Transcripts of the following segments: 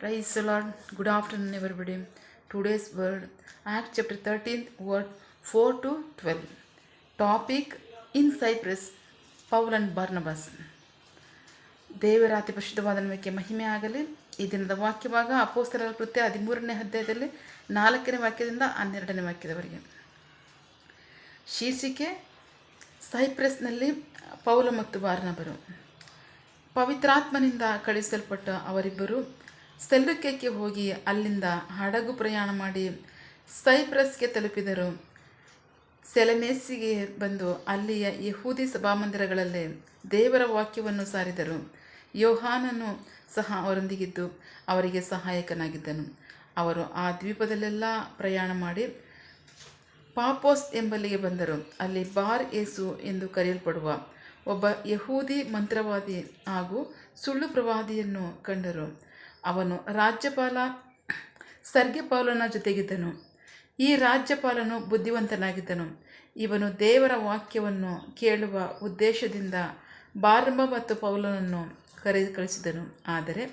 Praise the Lord. Good afternoon, everybody. Today's word, Acts chapter 13, word 4 to 12. Topic in Cyprus, Paul and Barnabas. ದೇವರ ಅತಿ ಪರಿಶುದ್ಧವಾದ ನಾಮಕ್ಕೆ ಮಹಿಮೆ ಆಗಲಿ. ಈ ದಿನದ ವಾಕ್ಯಭಾಗ ಅಪೊಸ್ತಲರ ಕೃತ್ಯ 13ನೇ ಅಧ್ಯಾಯದಲ್ಲಿ 4ನೇ ವಾಕ್ಯದಿಂದ 12ನೇ ವಾಕ್ಯದವರೆಗೆ. ಶೀರ್ಷಿಕೆ ಸೈಪ್ರಸ್ನಲ್ಲಿ ಪೌಲ ಮತ್ತು ಬಾರ್ನಬರು. ಪವಿತ್ರಾತ್ಮನಿಂದ ಕಳುಹಿಸಲ್ಪಟ್ಟ ಅವರಿಬ್ಬರು ಸೆಲ್ಯೂಕಕ್ಕೆ ಹೋಗಿ ಅಲ್ಲಿಂದ ಹಡಗು ಪ್ರಯಾಣ ಮಾಡಿ ಸೈಪ್ರಸ್ಗೆ ತಲುಪಿದರು. ಸೆಲೆಮೇಸಿಗೆ ಬಂದು ಅಲ್ಲಿಯ ಯಹೂದಿ ಸಭಾಮಂದಿರಗಳಲ್ಲಿ ದೇವರ ವಾಕ್ಯವನ್ನು ಸಾರಿದರು. ಯೋಹಾನನು ಸಹ ಅವರೊಂದಿಗಿದ್ದು ಅವರಿಗೆ ಸಹಾಯಕನಾಗಿದ್ದನು. ಅವರು ಆ ದ್ವೀಪದಲ್ಲೆಲ್ಲ ಪ್ರಯಾಣ ಮಾಡಿ ಪಾಪೋಸ್ ಎಂಬಲ್ಲಿಗೆ ಬಂದರು. ಅಲ್ಲಿ ಬಾರ್ ಯೇಸು ಎಂದು ಕರೆಯಲ್ಪಡುವ ಒಬ್ಬ ಯಹೂದಿ ಮಂತ್ರವಾದಿ ಹಾಗೂ ಸುಳ್ಳು ಪ್ರವಾದಿಯನ್ನು ಕಂಡರು. ಅವನು ರಾಜ್ಯಪಾಲ ಸರ್ಗೆ ಪೌಲನ ಜೊತೆಗಿದ್ದನು. ಈ ರಾಜ್ಯಪಾಲನು ಬುದ್ಧಿವಂತನಾಗಿದ್ದನು. ಇವನು ದೇವರ ವಾಕ್ಯವನ್ನು ಕೇಳುವ ಉದ್ದೇಶದಿಂದ ಬಾರ್ನಬ ಮತ್ತು ಪೌಲನನ್ನು ಕಳಿಸಿದನು. ಆದರೆ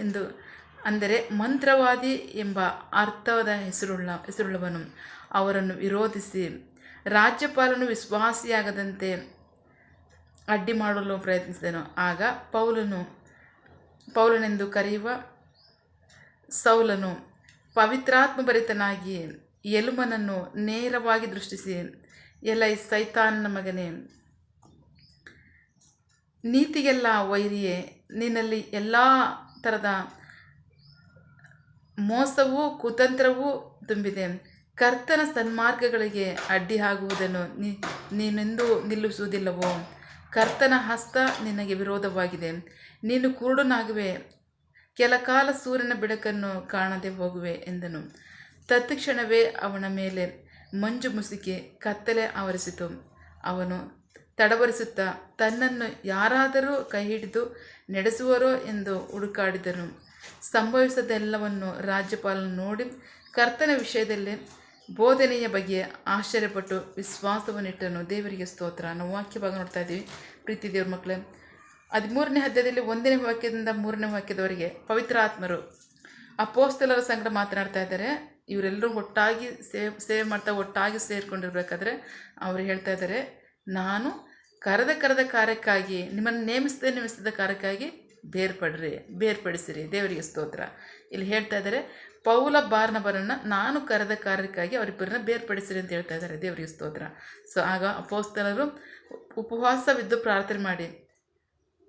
ಎಂದು ಅಂದರೆ ಮಂತ್ರವಾದಿ ಎಂಬ ಅರ್ಥದ ಹೆಸರುಳ್ಳವನು ಅವರನ್ನು ವಿರೋಧಿಸಿ ರಾಜ್ಯಪಾಲನು ವಿಶ್ವಾಸಿಯಾಗದಂತೆ ಅಡ್ಡಿ ಮಾಡಲು ಪ್ರಯತ್ನಿಸಿದನು. ಆಗ ಪೌಲನೆಂದು ಕರೆಯುವ ಸೌಲನು ಪವಿತ್ರಾತ್ಮಭರಿತನಾಗಿ ಎಲುಮನನ್ನು ನೇರವಾಗಿ ದೃಷ್ಟಿಸಿ, ಎಲೈ ಸೈತಾನನ ಮಗನೇ, ನೀತಿಗೆಲ್ಲ ವೈರಿಯೇ, ನಿನ್ನಲ್ಲಿ ಎಲ್ಲ ಥರದ ಮೋಸವೂ ಕುತಂತ್ರವೂ ತುಂಬಿದೆ. ಕರ್ತನ ಸನ್ಮಾರ್ಗಗಳಿಗೆ ಅಡ್ಡಿ ಆಗುವುದನ್ನು ನೀನೆಂದೂ ನಿಲ್ಲಿಸುವುದಿಲ್ಲವೋ? ಕರ್ತನ ಹಸ್ತ ನಿನಗೆ ವಿರೋಧವಾಗಿದೆ. ನೀನು ಕುರುಡನಾಗುವೆ, ಕೆಲಕಾಲ ಸೂರ್ಯನ ಬೆಳಕನ್ನು ಕಾಣದೆ ಹೋಗುವೆ ಎಂದನು. ತತ್ಕ್ಷಣವೇ ಅವನ ಮೇಲೆ ಮಂಜು ಮುಸುಕಿ ಕತ್ತಲೆ ಆವರಿಸಿತು. ಅವನು ತಡವರಿಸುತ್ತಾ ತನ್ನನ್ನು ಯಾರಾದರೂ ಕೈ ಹಿಡಿದು ನಡೆಸುವರೋ ಎಂದು ಹುಡುಕಾಡಿದನು. ಸಂಭವಿಸದೆಲ್ಲವನ್ನು ರಾಜ್ಯಪಾಲನು ನೋಡಿ ಕರ್ತನ ವಿಷಯದಲ್ಲಿ ಬೋಧನೆಯ ಬಗ್ಗೆ ಆಶ್ಚರ್ಯಪಟ್ಟು ವಿಶ್ವಾಸವನ್ನಿಟ್ಟನು. ದೇವರಿಗೆ ಸ್ತೋತ್ರ. ನಾವು ವಾಕ್ಯಭಾಗ ನೋಡ್ತಾ ಇದ್ದೀವಿ. ಪ್ರೀತಿ ದೇವ್ರ ಮಕ್ಕಳೇ, 13ನೇ ಅಧ್ಯಾಯದಲ್ಲಿ 1ನೇ ವಾಕ್ಯದಿಂದ 3ನೇ ವಾಕ್ಯದವರೆಗೆ ಪವಿತ್ರಾತ್ಮರು ಅಪೊಸ್ತಲರ ಸಂಗಡ ಮಾತನಾಡ್ತಾ ಇದ್ದಾರೆ. ಇವರೆಲ್ಲರೂ ಒಟ್ಟಾಗಿ ಸೇವೆ ಮಾಡ್ತಾ ಒಟ್ಟಾಗಿ ಸೇರಿಕೊಂಡಿರ್ಬೇಕಾದ್ರೆ ಅವರು ಹೇಳ್ತಾ ಇದ್ದಾರೆ, ನಾನು ಕರೆದ ಕಾರ್ಯಕ್ಕಾಗಿ ನಿಮ್ಮನ್ನು ನೇಮಿಸಿದ ಕಾರ್ಯಕ್ಕಾಗಿ ಬೇರ್ಪಡಿಸಿರಿ. ದೇವರಿಗೆ ಸ್ತೋತ್ರ. ಇಲ್ಲಿ ಹೇಳ್ತಾ ಇದ್ದಾರೆ, ಪೌಲ ಬಾರ್ನಬರನ್ನು ನಾನು ಕರೆದ ಕಾರ್ಯಕ್ಕಾಗಿ ಅವರಿಬ್ಬರನ್ನ ಬೇರ್ಪಡಿಸಿರಿ ಅಂತ ಹೇಳ್ತಾ ಇದ್ದಾರೆ. ದೇವರಿಗೆ ಸ್ತೋತ್ರ. ಆಗ ಅಪೊಸ್ತಲರು ಉಪವಾಸವಿದ್ದು ಪ್ರಾರ್ಥನೆ ಮಾಡಿ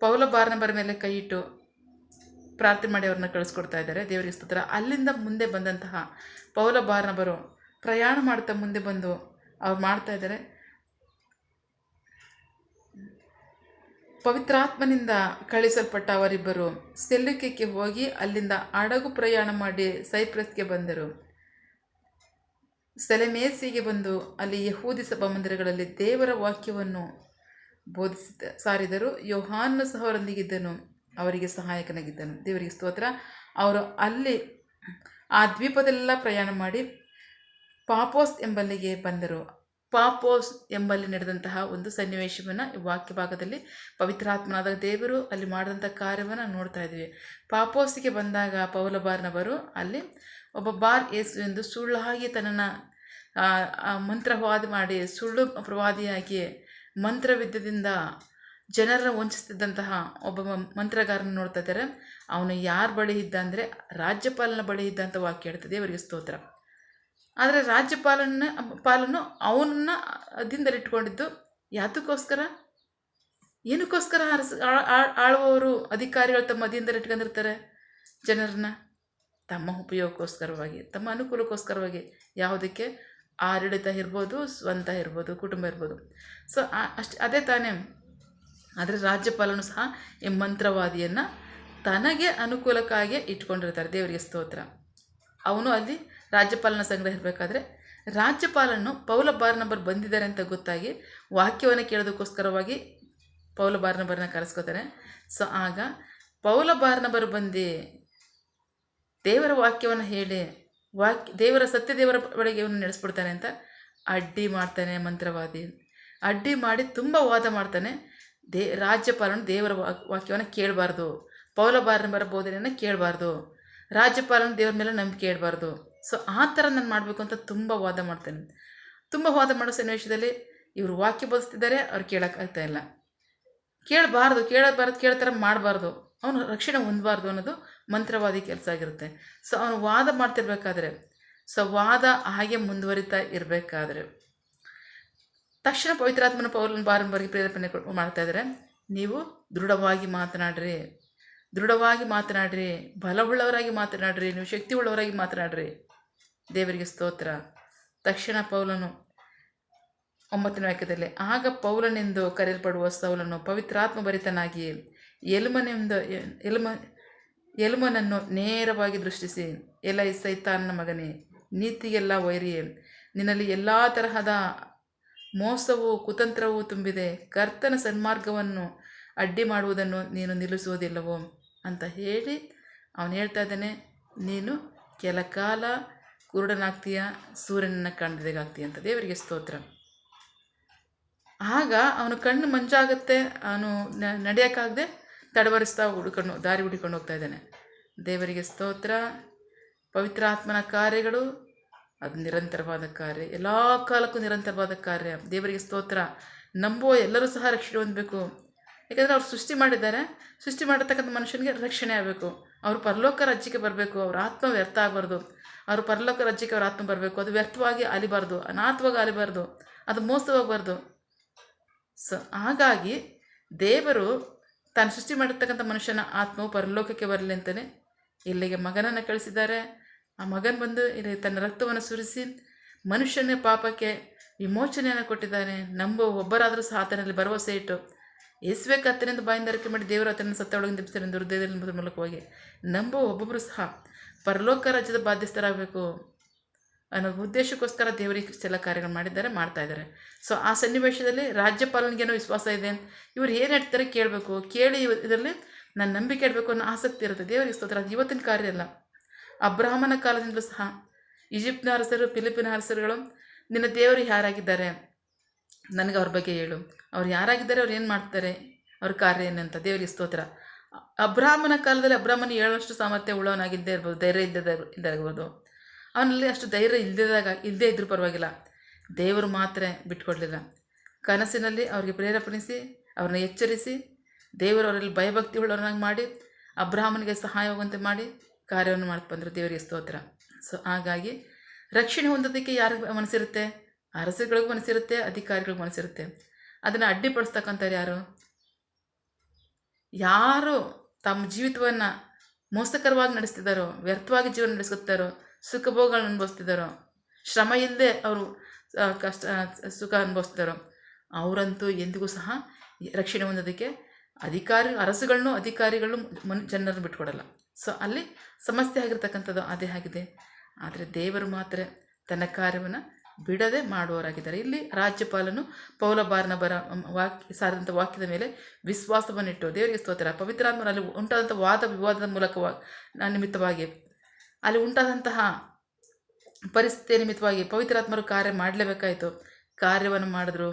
ಪೌಲ ಬಾರ್ನಬರ ಮೇಲೆ ಕೈ ಇಟ್ಟು ಪ್ರಾರ್ಥನೆ ಮಾಡಿ ಅವ್ರನ್ನ ಕಳಿಸ್ಕೊಡ್ತಾ ಇದ್ದಾರೆ. ದೇವರಿಗೆ ಸ್ತೋತ್ರ. ಅಲ್ಲಿಂದ ಮುಂದೆ ಬಂದಂತಹ ಪೌಲ ಬಾರ್ನಬರು ಪ್ರಯಾಣ ಮಾಡ್ತಾ ಮುಂದೆ ಬಂದು ಅವ್ರು ಮಾಡ್ತಾ ಇದ್ದಾರೆ, ಪವಿತ್ರಾತ್ಮನಿಂದ ಕಳಿಸಲ್ಪಟ್ಟ ಅವರಿಬ್ಬರು ಸೆಲ್ಯೂಕಕ್ಕೆ ಹೋಗಿ ಅಲ್ಲಿಂದ ಹಡಗು ಪ್ರಯಾಣ ಮಾಡಿ ಸೈಪ್ರಸ್ಗೆ ಬಂದರು. ಸೆಲೆಮೇಸಿಗೆ ಬಂದು ಅಲ್ಲಿ ಯಹೂದಿ ಸಭಾಮಂದಿರಗಳಲ್ಲಿ ದೇವರ ವಾಕ್ಯವನ್ನು ಸಾರಿದರು. ಯೋಹಾನನು ಸಹ ಅವರೊಂದಿಗಿದ್ದನು, ಅವರಿಗೆ ಸಹಾಯಕನಾಗಿದ್ದನು. ದೇವರಿಗೆ ಸ್ತೋತ್ರ. ಅವರು ಅಲ್ಲಿ ಆ ದ್ವೀಪದೆಲ್ಲ ಪ್ರಯಾಣ ಮಾಡಿ ಪಾಪೋಸ್ ಎಂಬಲ್ಲಿಗೆ ಬಂದರು. ಪಾಪೋಸ್ ಎಂಬಲ್ಲಿ ನಡೆದಂತಹ ಒಂದು ಸನ್ನಿವೇಶವನ್ನು ಈ ವಾಕ್ಯ ಭಾಗದಲ್ಲಿ ಪವಿತ್ರಾತ್ಮನಾದ ದೇವರು ಅಲ್ಲಿ ಮಾಡಿದಂಥ ಕಾರ್ಯವನ್ನು ನೋಡ್ತಾ ಇದ್ದೀವಿ. ಪಾಪೋಸಿಗೆ ಬಂದಾಗ ಪೌಲ ಬಾರ್ನಬರು ಅಲ್ಲಿ ಒಬ್ಬ ಬಾರ್ ಯೇಸು ಎಂದು ಸುಳ್ಳಾಗಿ ತನ್ನನ್ನು ಮಂತ್ರವಾದ ಮಾಡಿ ಸುಳ್ಳು ಪ್ರವಾದಿಯಾಗಿ ಮಂತ್ರವಿದ್ಯದಿಂದ ಜನರನ್ನು ವಂಚಿಸ್ತಿದ್ದಂತಹ ಒಬ್ಬ ಮಂತ್ರಗಾರನ ನೋಡ್ತಾ ಇದ್ದಾರೆ. ಅವನು ಯಾರ ಬಳಿ ಇದ್ದ ಅಂದರೆ ರಾಜ್ಯಪಾಲನ ಬಳಿ ಇದ್ದ ಅಂತ ವಾಕ್ಯ ಹೇಳ್ತದೆ. ದೇವರಿಗೆ ಸ್ತೋತ್ರ. ಆದರೆ ಪಾಲನು ಅವನನ್ನು ಅಧೀನದಲ್ಲಿಟ್ಕೊಂಡಿದ್ದು ಯಾತಕ್ಕೋಸ್ಕರ, ಏನಕ್ಕೋಸ್ಕರ ಆಳುವವರು ಅಧಿಕಾರಿಗಳು ತಮ್ಮ ಅಧೀನದಲ್ಲಿ ಇಟ್ಕೊಂಡಿರ್ತಾರೆ ಜನರನ್ನ? ತಮ್ಮ ಉಪಯೋಗಕ್ಕೋಸ್ಕರವಾಗಿ, ತಮ್ಮ ಅನುಕೂಲಕ್ಕೋಸ್ಕರವಾಗಿ. ಯಾವುದಕ್ಕೆ? ಆಡಳಿತ ಇರ್ಬೋದು, ಸ್ವಂತ ಇರ್ಬೋದು, ಕುಟುಂಬ ಇರ್ಬೋದು. ಅದೇ ತಾನೇ. ಆದರೆ ರಾಜ್ಯಪಾಲನು ಸಹ ಈ ಮಂತ್ರವಾದಿಯನ್ನು ತನಗೆ ಅನುಕೂಲಕ್ಕಾಗಿ ಇಟ್ಕೊಂಡಿರ್ತಾರೆ. ದೇವರಿಗೆ ಸ್ತೋತ್ರ. ಅವನು ಅಲ್ಲಿ ರಾಜ್ಯಪಾಲನ ಸಂಗ್ರಹ ಇರಬೇಕಾದ್ರೆ ರಾಜ್ಯಪಾಲನು ಪೌಲ ಬಾರ್ನಬರ್ ಬಂದಿದ್ದಾರೆ ಅಂತ ಗೊತ್ತಾಗಿ ವಾಕ್ಯವನ್ನು ಕೇಳೋದಕ್ಕೋಸ್ಕರವಾಗಿ ಪೌಲ ಬಾರ್ನಬರ್ನ ಕರೆಸ್ಕೋತಾರೆ. ಆಗ ಪೌಲ ಬಾರ್ನಬರು ಬಂದು ದೇವರ ವಾಕ್ಯವನ್ನು ಹೇಳಿ ದೇವರ ಸತ್ಯದೇವರ ಬಳಿಗೆ ಅವನು ನಡೆಸ್ಬಿಡ್ತಾನೆ ಅಂತ ಅಡ್ಡಿ ಮಾಡ್ತಾನೆ ಮಂತ್ರವಾದಿ. ಅಡ್ಡಿ ಮಾಡಿ ತುಂಬ ವಾದ ಮಾಡ್ತಾನೆ. ರಾಜ್ಯಪಾಲನು ದೇವರ ವಾಕ್ಯವನ್ನು ಕೇಳಬಾರ್ದು, ಪೌಲ ಬಾರ್ನಬರ ಬೋಧನೆಯನ್ನು ಕೇಳಬಾರ್ದು, ರಾಜ್ಯಪಾಲನ ದೇವ್ರ ಮೇಲೆ ನಂಬಿಕೆ ಇಡಬಾರ್ದು. ಸೊ ಆ ಥರ ನಾನು ಮಾಡಬೇಕು ಅಂತ ತುಂಬ ವಾದ ಮಾಡ್ತೇನೆ. ತುಂಬ ವಾದ ಮಾಡೋ ಸನ್ನಿವೇಶದಲ್ಲಿ ಇವರು ವಾಕ್ಯ ಬೋಧಿಸ್ತಿದ್ದಾರೆ, ಅವ್ರು ಕೇಳೋಕ್ಕಾಗ್ತಾ ಇಲ್ಲ. ಕೇಳಬಾರ್ದು, ಕೇಳ್ತಾರೆ ಮಾಡಬಾರ್ದು, ಅವನು ರಕ್ಷಣೆ ಹೊಂದಬಾರ್ದು ಅನ್ನೋದು ಮಂತ್ರವಾದಿ ಕೆಲಸ ಆಗಿರುತ್ತೆ. ಸೊ ಅವನು ವಾದ ಮಾಡ್ತಿರ್ಬೇಕಾದ್ರೆ, ಸೊ ವಾದ ಹಾಗೆ ಮುಂದುವರಿತಾ ಇರಬೇಕಾದ್ರೆ ತಕ್ಷಣ ಪವಿತ್ರಾತ್ಮನ ಪೌಲನ ಬಾರಂಬರಿಗೆ ಪ್ರೇರೇಪಣೆ ಮಾಡ್ತಾ ಇದ್ದಾರೆ. ನೀವು ದೃಢವಾಗಿ ಮಾತನಾಡ್ರಿ, ದೃಢವಾಗಿ ಮಾತನಾಡ್ರಿ, ಬಲವುಳ್ಳವರಾಗಿ ಮಾತನಾಡ್ರಿ, ನೀವು ಶಕ್ತಿ ಉಳ್ಳವರಾಗಿ ಮಾತನಾಡ್ರಿ. ದೇವರಿಗೆ ಸ್ತೋತ್ರ. ತಕ್ಷಣ ಪೌಲನು 9ನೇ ವಾಕ್ಯದಲ್ಲಿ, ಆಗ ಪೌಲನೆಂದು ಕರೆಯಲ್ಪಡುವ ಸೌಲನು ಪವಿತ್ರಾತ್ಮ ಭರಿತನಾಗಿ ಎಲುಮನನ್ನು ನೇರವಾಗಿ ದೃಷ್ಟಿಸಿ, ಎಲೈ ಸೈತಾನನ ಮಗನೇ, ನೀತಿಗೆಲ್ಲ ವೈರಿಯೇ, ನಿನ್ನಲ್ಲಿ ಎಲ್ಲ ತರಹದ ಮೋಸವೂ ಕುತಂತ್ರವೂ ತುಂಬಿದೆ. ಕರ್ತನ ಸನ್ಮಾರ್ಗವನ್ನು ಅಡ್ಡಿ ಮಾಡುವುದನ್ನು ನೀನು ನಿಲ್ಲಿಸುವುದಿಲ್ಲವೋ ಅಂತ ಹೇಳಿ ಅವನು ಹೇಳ್ತಾ ಇದ್ದಾನೆ, ನೀನು ಕೆಲ ಕಾಲ ಕುರುಡನಾಗ್ತೀಯ, ಸೂರ್ಯನನ್ನು ಕಾಣದಿಗಾಗ್ತೀಯ ಅಂತ. ದೇವರಿಗೆ ಸ್ತೋತ್ರ. ಆಗ ಅವನು ಕಣ್ಣು ಮಂಜಾಗುತ್ತೆ, ಅವನು ನಡೆಯೋಕ್ಕಾಗದೆ ತಡವರಿಸ್ತಾ ದಾರಿ ಹುಡುಕೊಂಡು ಹೋಗ್ತಾ ಇದ್ದಾನೆ. ದೇವರಿಗೆ ಸ್ತೋತ್ರ. ಪವಿತ್ರಾತ್ಮನ ಕಾರ್ಯಗಳು ಅದು ನಿರಂತರವಾದ ಕಾರ್ಯ, ಎಲ್ಲ ಕಾಲಕ್ಕೂ ನಿರಂತರವಾದ ಕಾರ್ಯ. ದೇವರಿಗೆ ಸ್ತೋತ್ರ. ನಂಬುವ ಎಲ್ಲರೂ ಸಹ ರಕ್ಷಣೆ ಹೊಂದಬೇಕು. ಯಾಕಂದರೆ ಅವ್ರು ಸೃಷ್ಟಿ ಮಾಡಿದ್ದಾರೆ, ಸೃಷ್ಟಿ ಮಾಡಿರ್ತಕ್ಕಂಥ ಮನುಷ್ಯನಿಗೆ ರಕ್ಷಣೆ ಆಗಬೇಕು. ಅವರು ಪರಲೋಕ ರಾಜ್ಯಕ್ಕೆ ಬರಬೇಕು, ಅವ್ರ ಆತ್ಮ ವ್ಯರ್ಥ ಆಗಬಾರ್ದು. ಅವರು ಪರಲೋಕ ರಾಜ್ಯಕ್ಕೆ ಅವ್ರ ಆತ್ಮ ಬರಬೇಕು, ಅದು ವ್ಯರ್ಥವಾಗಿ ಅಲಿಬಾರ್ದು, ಅನಾಥವಾಗಿ ಅಲಿಬಾರ್ದು, ಅದು ಮೋಸವಾಗಬಾರ್ದು. ಸೊ ಹಾಗಾಗಿ ದೇವರು ತಾನು ಸೃಷ್ಟಿ ಮಾಡಿರ್ತಕ್ಕಂಥ ಮನುಷ್ಯನ ಆತ್ಮವು ಪರಲೋಕಕ್ಕೆ ಬರಲಿ ಅಂತಲೇ ಇಲ್ಲಿಗೆ ಮಗನನ್ನು ಕಳಿಸಿದ್ದಾರೆ. ಆ ಮಗನ ಬಂದು ಇಲ್ಲಿ ತನ್ನ ರಕ್ತವನ್ನು ಸುರಿಸಿ ಮನುಷ್ಯನ ಪಾಪಕ್ಕೆ ವಿಮೋಚನೆಯನ್ನು ಕೊಟ್ಟಿದ್ದಾನೆ. ನಂಬುವ ಒಬ್ಬರಾದರೂ ಸಹ ಆತನಲ್ಲಿ ಭರವಸೆ ಇಟ್ಟು ಯೇಸುವೆ ಕರ್ತನೆಂದು ಬಾಯಿಂದ ಅರಿಕೆ ಮಾಡಿ ದೇವರು ಆತನನ್ನು ಸತ್ತೊಳಗಿಂದ ಎಬ್ಬಿಸಿದನೆಂದು ಹೃದಯದಲ್ಲಿ ಮೂಲಕವಾಗಿ ನಂಬುವ ಒಬ್ಬೊಬ್ಬರು ಸಹ ಪರಲೋಕ ರಾಜ್ಯದ ಬಾಧ್ಯಸ್ಥರಾಗಬೇಕು ಅನ್ನೋ ಉದ್ದೇಶಕ್ಕೋಸ್ಕರ ದೇವರಿಗೆ ಎಲ್ಲ ಕಾರ್ಯಗಳು ಮಾಡಿದ್ದಾರೆ, ಮಾಡ್ತಾ ಇದ್ದಾರೆ. ಸೊ ಆ ಸನ್ನಿವೇಶದಲ್ಲಿ ರಾಜ್ಯಪಾಲನಿಗೇನೋ ವಿಶ್ವಾಸ ಇದೆ, ಇವ್ರು ಏನು ಹೇಳ್ತಾರೆ ಕೇಳಬೇಕು, ಕೇಳಿ ಇದರಲ್ಲಿ ನಾನು ನಂಬಿಕೆ ಇಡಬೇಕು ಅನ್ನೋ ಆಸಕ್ತಿ ಇರುತ್ತೆ. ದೇವರಿಗೆ ಸ್ತೋತ್ರ. ಅದು ಇವತ್ತಿನ ಕಾರ್ಯ ಅಲ್ಲ. ಅಬ್ರಹಾಮನ ಕಾಲದಿಂದಲೂ ಸಹ ಈಜಿಪ್ಟ್ನ ಅರಸರು, ಫಿಲಿಪಿನ ಅರಸರುಗಳು, ನಿನ್ನ ದೇವರು ಯಾರಾಗಿದ್ದಾರೆ, ನನಗೆ ಅವ್ರ ಬಗ್ಗೆ ಹೇಳು, ಅವ್ರು ಯಾರಾಗಿದ್ದಾರೆ, ಅವ್ರು ಏನು ಮಾಡ್ತಾರೆ, ಅವ್ರ ಕಾರ್ಯ ಏನಂತ. ದೇವರಿಗೆ ಸ್ತೋತ್ರ. ಅಬ್ರಹಾಮನ ಕಾಲದಲ್ಲಿ ಅಬ್ರಹಾಮನ ಹೇಳೋಷ್ಟು ಸಾಮರ್ಥ್ಯ ಉಳ್ಳವನಾಗಿದ್ದೇ ಇರ್ಬೋದು, ಧೈರ್ಯ ಇದ್ದಾಗಿರ್ಬೋದು. ಅವನಲ್ಲಿ ಅಷ್ಟು ಧೈರ್ಯ ಇಲ್ಲದೇ ಇದ್ರೂ ಪರವಾಗಿಲ್ಲ, ದೇವರು ಮಾತ್ರ ಬಿಟ್ಕೊಡ್ಲಿಲ್ಲ. ಕನಸಿನಲ್ಲಿ ಅವ್ರಿಗೆ ಪ್ರೇರೇಪಣಿಸಿ, ಅವ್ರನ್ನ ಎಚ್ಚರಿಸಿ, ದೇವರು ಅವರಲ್ಲಿ ಭಯಭಕ್ತಿ ಉಳ್ಳವರನ್ನಾಗಿ ಮಾಡಿ, ಅಬ್ರಹಾಮನಿಗೆ ಸಹಾಯವಾಗುವಂತೆ ಮಾಡಿ ಕಾರ್ಯವನ್ನು ಮಾಡ್ತಾ ಬಂದರು. ದೇವರಿಗೆ ಸ್ತೋತ್ರ. ಸೊ ಹಾಗಾಗಿ ರಕ್ಷಣೆ ಹೊಂದೋದಕ್ಕೆ ಯಾರಿಗೆ ಮನಸ್ಸಿರುತ್ತೆ? ಅರಸುಗಳಿಗೂ ಮನಸ್ಸಿರುತ್ತೆ, ಅಧಿಕಾರಿಗಳಿಗೂ ಮನಸ್ಸಿರುತ್ತೆ. ಅದನ್ನು ಅಡ್ಡಿಪಡಿಸ್ತಕ್ಕಂಥವ್ರು ಯಾರು? ಯಾರು ತಮ್ಮ ಜೀವಿತವನ್ನು ಮೋಸಕರವಾಗಿ ನಡೆಸ್ತಿದ್ದಾರೋ, ವ್ಯರ್ಥವಾಗಿ ಜೀವನ ನಡೆಸುತ್ತಾರೋ, ಸುಖಭೋಗಗಳನ್ನು ಅನುಭವಿಸ್ತಿದ್ದಾರೋ, ಶ್ರಮ ಇಲ್ಲದೆ ಅವರು ಸುಖ ಅನುಭವಿಸ್ತಿದ್ದಾರೋ, ಅವರಂತೂ ಎಂದಿಗೂ ಸಹ ರಕ್ಷಣೆ ಹೊಂದೋದಕ್ಕೆ ಅರಸುಗಳನ್ನು ಅಧಿಕಾರಿಗಳು ಜನರನ್ನು ಬಿಟ್ಕೊಡಲ್ಲ. ಸೊ ಅಲ್ಲಿ ಸಮಸ್ಯೆ ಆಗಿರ್ತಕ್ಕಂಥದ್ದು ಅದೇ ಆಗಿದೆ. ಆದರೆ ದೇವರು ಮಾತ್ರ ತನ್ನ ಕಾರ್ಯವನ್ನು ಬಿಡದೆ ಮಾಡುವವರಾಗಿದ್ದಾರೆ. ಇಲ್ಲಿ ರಾಜ್ಯಪಾಲನು ಪೌಲ ಬಾರ್ನಬರ ಸಾರಿದಂಥ ವಾಕ್ಯದ ಮೇಲೆ ವಿಶ್ವಾಸವನ್ನಿಟ್ಟು, ದೇವರಿಗೆ ಸ್ತೋತ್ರ, ಪವಿತ್ರಾತ್ಮನಲ್ಲಿ ಉಂಟಾದಂಥ ವಾದ ವಿವಾದದ ನಿಮಿತ್ತವಾಗಿ ಅಲ್ಲಿ ಉಂಟಾದಂತಹ ಪರಿಸ್ಥಿತಿಯ ನಿಮಿತ್ತವಾಗಿ ಪವಿತ್ರಾತ್ಮರು ಕಾರ್ಯ ಮಾಡಲೇಬೇಕಾಯಿತು. ಕಾರ್ಯವನ್ನು ಮಾಡಿದ್ರು.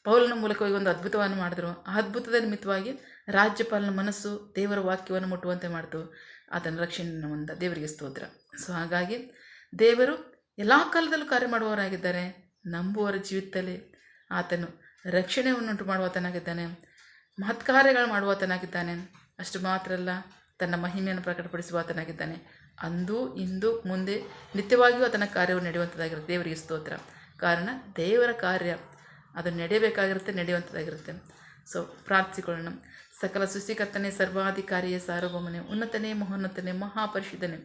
ಪೌಲನ ಮೂಲಕವಾಗಿ ಒಂದು ಅದ್ಭುತವನ್ನು ಮಾಡಿದ್ರು. ಆ ಅದ್ಭುತದ ನಿಮಿತ್ತವಾಗಿ ರಾಜ್ಯಪಾಲನ ಮನಸ್ಸು ದೇವರ ವಾಕ್ಯವನ್ನು ಮುಟ್ಟುವಂತೆ ಮಾಡಿತು. ಆತನ ರಕ್ಷಣೆಯನ್ನು ಹೊಂದ. ದೇವರಿಗೆ ಸ್ತೋತ್ರ. ಸೊ ಹಾಗಾಗಿ ದೇವರು ಎಲ್ಲ ಕಾಲದಲ್ಲೂ ಕಾರ್ಯ ಮಾಡುವವರಾಗಿದ್ದಾರೆ. ನಂಬುವವರ ಜೀವಿತದಲ್ಲಿ ಆತನು ರಕ್ಷಣೆಯನ್ನುಂಟು ಮಾಡುವಾತನಾಗಿದ್ದಾನೆ, ಮಹತ್ಕಾರ್ಯಗಳು ಮಾಡುವಾತನಾಗಿದ್ದಾನೆ. ಅಷ್ಟು ಮಾತ್ರ ಅಲ್ಲ, ತನ್ನ ಮಹಿಮೆಯನ್ನು ಪ್ರಕಟಪಡಿಸುವಾತನಾಗಿದ್ದಾನೆ. ಅಂದು ಇಂದು ಮುಂದೆ ನಿತ್ಯವಾಗಿಯೂ ಆತನ ಕಾರ್ಯವು ನಡೆಯುವಂಥದ್ದಾಗಿರುತ್ತೆ. ದೇವರಿಗೆ ಸ್ತೋತ್ರ. ಕಾರಣ ದೇವರ ಕಾರ್ಯ ಅದು ನಡೆಯಬೇಕಾಗಿರುತ್ತೆ, ನಡೆಯುವಂಥದ್ದಾಗಿರುತ್ತೆ. ಸೊ ಪ್ರಾರ್ಥಿಸಿಕೊಳ್ಳೋಣ. ಸಕಲ ಸೃಷ್ಟಿಕರ್ತನೇ, ಸರ್ವಾಧಿಕಾರಿಯೇ, ಸಾರ್ವಭೌಮನೇ, ಉನ್ನತನೇ, ಮಹೋನ್ನತನೇ, ಮಹಾಪರಿಶುದ್ಧನೇ,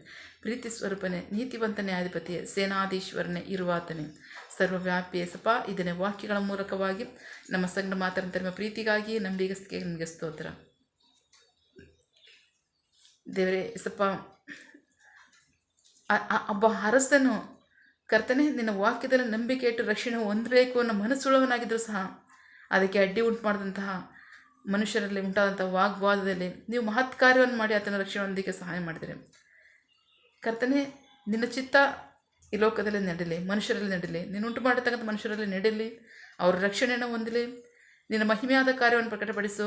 ಪ್ರೀತಿ ಸ್ವರೂಪನೇ, ನೀತಿವಂತನೇ, ಅಧಿಪತಿಯೇ, ಸೇನಾಧೀಶ್ವರನೇ, ಇರುವಾತನೇ, ಸರ್ವವ್ಯಾಪಿಯೇ ಸಪ ಇದನ್ನೇ ವಾಕ್ಯಗಳ ಮೂಲಕವಾಗಿ ನಮ್ಮ ಸಂಗಡ ಮಾತಾಡ್ತಾರೆ. ನಿಮ್ಮ ಪ್ರೀತಿಗಾಗಿ ನಂಬಿಗಸ್ತಿಗೆ ನಿಮಗೆ ಸ್ತೋತ್ರ. ದೇವರೇ ಸಪ ಒಬ್ಬ ಅರಸನು ಕರ್ತನೇ ನಿನ್ನ ವಾಕ್ಯದಲ್ಲಿ ನಂಬಿಕೆ ಇಟ್ಟು ರಕ್ಷಣೆ ಹೊಂದಬೇಕು ಅನ್ನೋ ಮನಸ್ಸುಳ್ಳವನಾಗಿದ್ದರೂ ಸಹ ಅದಕ್ಕೆ ಅಡ್ಡಿ ಉಂಟು ಮಾಡಿದಂತಹ ಮನುಷ್ಯರಲ್ಲಿ ಉಂಟಾದಂಥ ವಾಗ್ವಾದದಲ್ಲಿ ನೀವು ಮಹತ್ ಕಾರ್ಯವನ್ನು ಮಾಡಿ ಆತನ ರಕ್ಷಣೆ ಹೊಂದಲಿಕ್ಕೆ ಸಹಾಯ ಮಾಡಿದರೆ ಕರ್ತನೇ, ನಿನ್ನ ಚಿತ್ತ ಈ ಲೋಕದಲ್ಲಿ ನಡೀಲಿ, ಮನುಷ್ಯರಲ್ಲಿ ನಡೀಲಿ, ನೀನು ಉಂಟು ಮಾಡಿರ್ತಕ್ಕಂಥ ಮನುಷ್ಯರಲ್ಲಿ ನಡೀಲಿ, ಅವರ ರಕ್ಷಣೆಯನ್ನು ಹೊಂದಲಿ. ನಿನ್ನ ಮಹಿಮೆಯಾದ ಕಾರ್ಯವನ್ನು ಪ್ರಕಟಪಡಿಸು.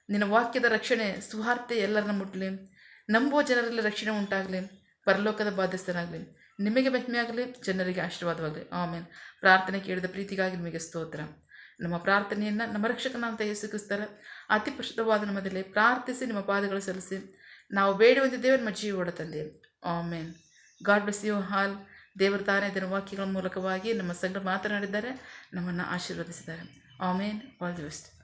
ನಿನ್ನ ವಾಕ್ಯದ ರಕ್ಷಣೆ ಸುವಾರ್ತೆ ಎಲ್ಲರನ್ನ ಮುಟ್ಟಲಿ, ನಂಬುವ ಜನರಲ್ಲಿ ರಕ್ಷಣೆ ಉಂಟಾಗಲಿ, ಪರಲೋಕದ ಬಾಧ್ಯಸ್ಥನಾಗಲಿ, ನಿಮಗೆ ಮಹಿಮೆಯಾಗಲಿ, ಜನರಿಗೆ ಆಶೀರ್ವಾದವಾಗಲಿ. ಆಮೇಲೆ ಪ್ರಾರ್ಥನೆ ಕೇಳಿದ ಪ್ರೀತಿಗಾಗಿ ನಿಮಗೆ ಸ್ತೋತ್ರ. ನಮ್ಮ ಪ್ರಾರ್ಥನೆಯನ್ನು ನಮ್ಮ ರಕ್ಷಕನಾದಂಥ ಯೇಸು ಕ್ರಿಸ್ತರ ಅತಿ ಪರಿಶುದ್ಧವಾದ ನಮ್ಮದಲ್ಲಿ ಪ್ರಾರ್ಥಿಸಿ ನಿಮ್ಮ ಪಾದಗಳು ಸಲ್ಲಿಸಿ ನಾವು ಬೇಡುವಂತಿದ್ದೇವೆ ನಮ್ಮ ಜೀವೋಡ ತಂದೆ. Amen. God bless you all. ದೇವರು ತಾನೇ ಇದರ ವಾಕ್ಯಗಳ ಮೂಲಕವಾಗಿ ನಮ್ಮ ಸಂಘ ಮಾತನಾಡಿದ್ದಾರೆ, ನಮ್ಮನ್ನು ಆಶೀರ್ವದಿಸಿದ್ದಾರೆ. ಆಮೇನ್. All the best.